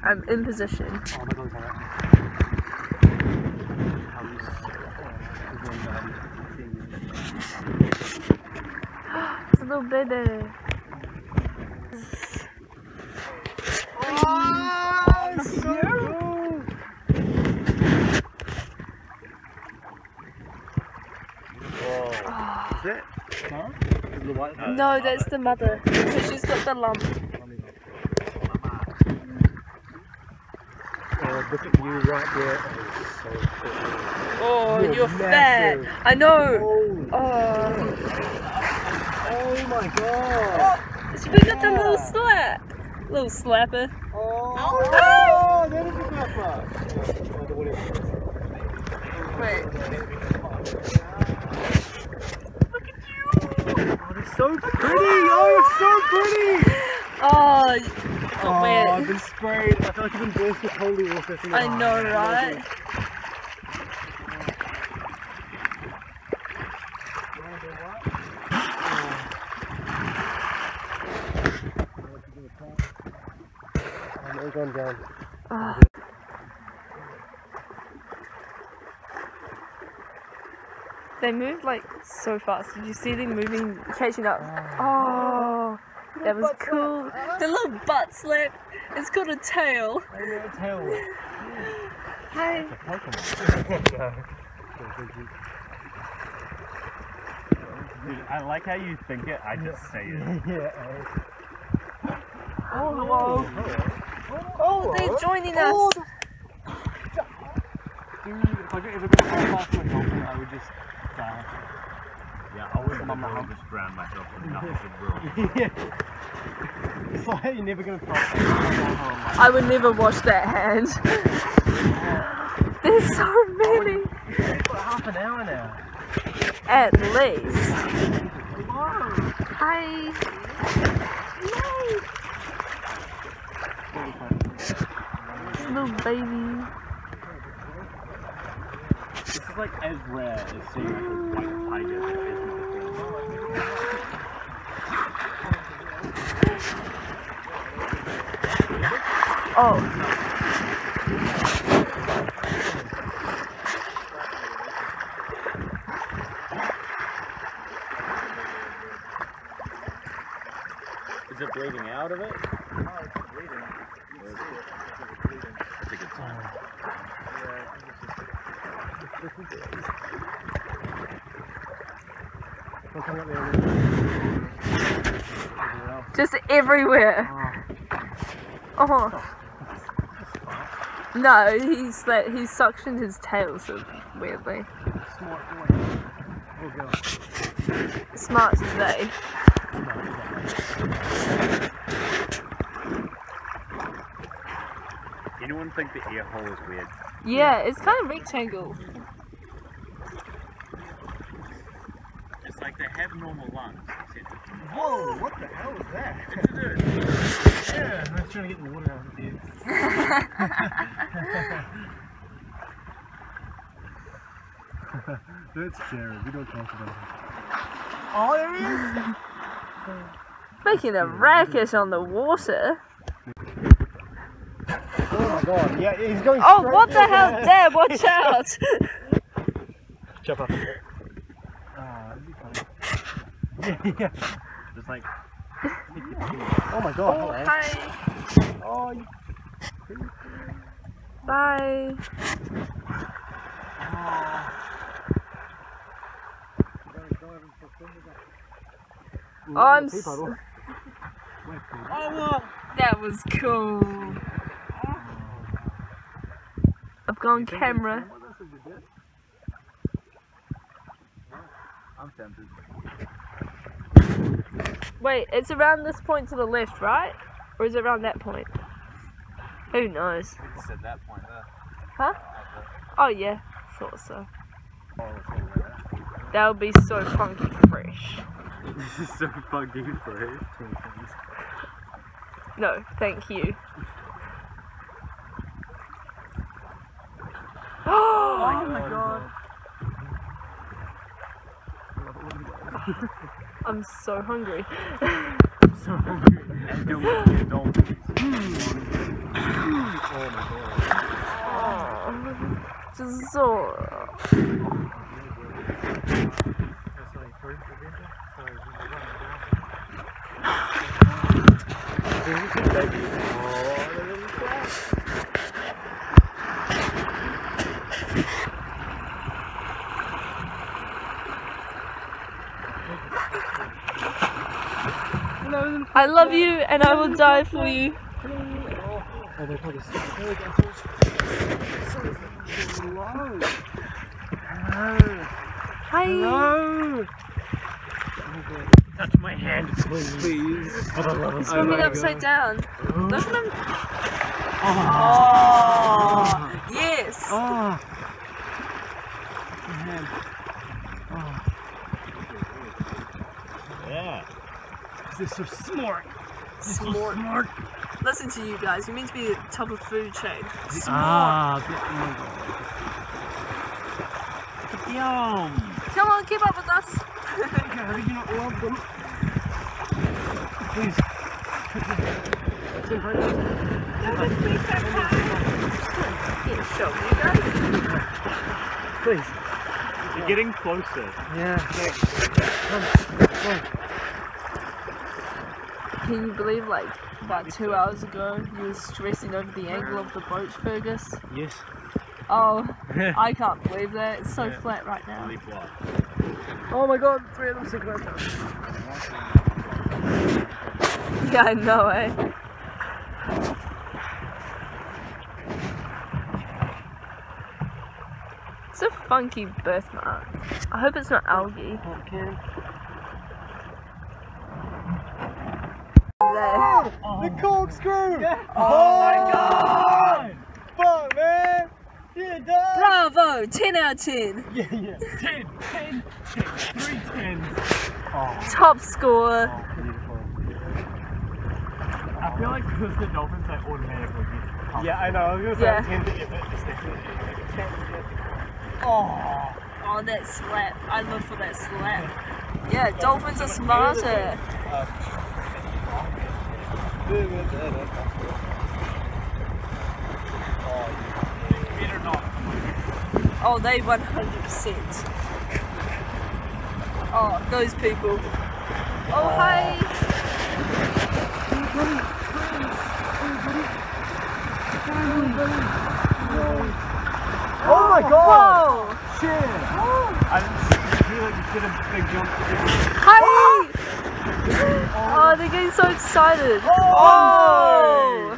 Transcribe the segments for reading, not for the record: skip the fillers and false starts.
I'm in position. Oh my God, it's a little baby. Oh, so cool. Whoa. Is it? Huh? Is the white? No, that's the mother. Because she's got the lump. Look at you right there. Oh, you're fat. I know. Oh. Oh my God. Should we get the little slap? Little slapper. Oh, that is a slapper. Wait. Look at you. Oh, they're so pretty. Oh, you're so pretty. Oh, I've been sprayed. I feel like I've been doused with holy water. I know, right? I'm going down. They moved like so fast. Did you see them moving, catching up? Oh, that was cool. The little butt slap. It's called a tail. Hi. Dude, I like how you think it, I just say it. Oh, hello. Oh, they're joining us. Dude, if I ever got past my dolphin, I would just die. Yeah, I would literally just drown myself in nothing but world. It's like you're never going to pass. I would never wash that hand. There's so many. It's got half an hour now. At least. Hi. Yay. Little baby. This is like as rare as seeing like a white tiger that isn't Oh. Is it bleeding out of it? No, it's bleeding. That's a good sign. Just everywhere. Oh. No, he suctioned his tail so weirdly. Smart today. Anyone think the ear hole is weird? Yeah, it's kind of rectangle. It's like they have normal lungs. Whoa, what the hell is that? Yeah, I'm just trying to get the water out of here. That's scary, we don't talk about it. Oh, there he is! Making a racket on the water. Oh my God, yeah, he's going Oh, straight what the hell, there. Dad, watch out! Jump up. Yeah. Just like... Oh my God. Oh, hi. Oh, you... Bye. Oh, I'm that was cool. I've gone camera. I'm tempted. Wait, it's around this point to the left, right? Or is it around that point? Who knows? It's at that point there. Huh? Oh yeah, thought so. That would be so funky fresh. This is so funky fresh. No, thank you. Oh my God. I'm so hungry. So hungry. And don't Just so. I love you and I will die for you. Hi. Hello. Touch my hand, please. It's swimming upside down. Look at him. Oh. Yes. Oh. Yeah. They're so smart. Smart. Listen to you guys. You mean to be at the top of the food chain. Smart. Ah. Yum. Come on, keep up with us. How do you not love them? Please. Get show you guys. Please. You're getting closer. Yeah. Come. Can you believe, like, about 2 hours ago, you were stressing over the angle of the boat, Fergus? Yes. Oh, I can't believe that. It's so flat right now. Really flat. Oh my god, 3 of them synchronized. Yeah, I know, eh? It's a funky birthmark. I hope it's not algae. There. The corkscrew! Yeah. Oh my god! Fuck, man! Yeah, done! Bravo! 10 out of 10. Yeah. 10, 3 10s. Oh, Top score. beautiful. I feel like because the dolphins like automatically get. Yeah, I know. I was gonna say Yeah. 10 to if it's definitely. Oh, that slap. I live for that slap. Yeah, dolphins are smarter. Better not. Oh, they 100%. Oh, those people. Oh, hi. Oh my god! Whoa. Shit! I didn't feel like you did a big jump. Hi. Oh, they're getting so excited. Oh.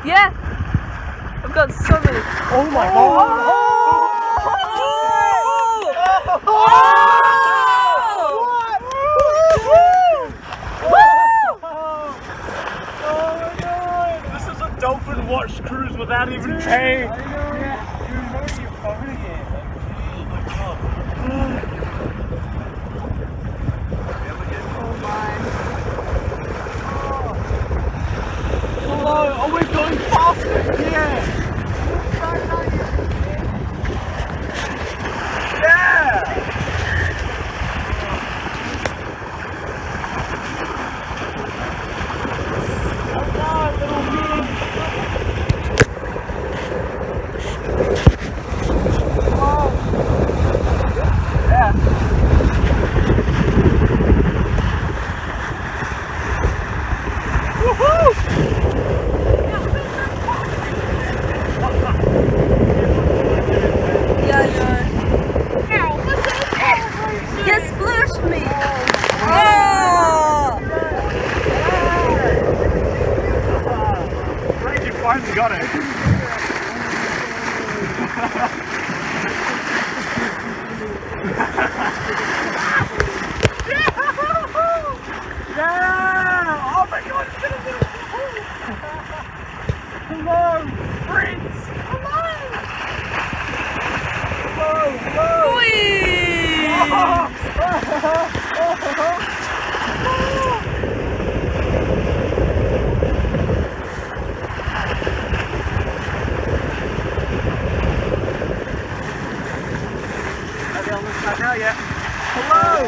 Yeah. I've got so many. Oh my god! This is a dolphin watch cruise without even paying. I know. Yeah. You remember your phone again. Oh my god. Oh my. Hello, are we going faster? Yeah. Finally got it. Yeah! Oh my god, it's gonna do it! Hello, friends! Hello! Hello! Not now yet. Hello!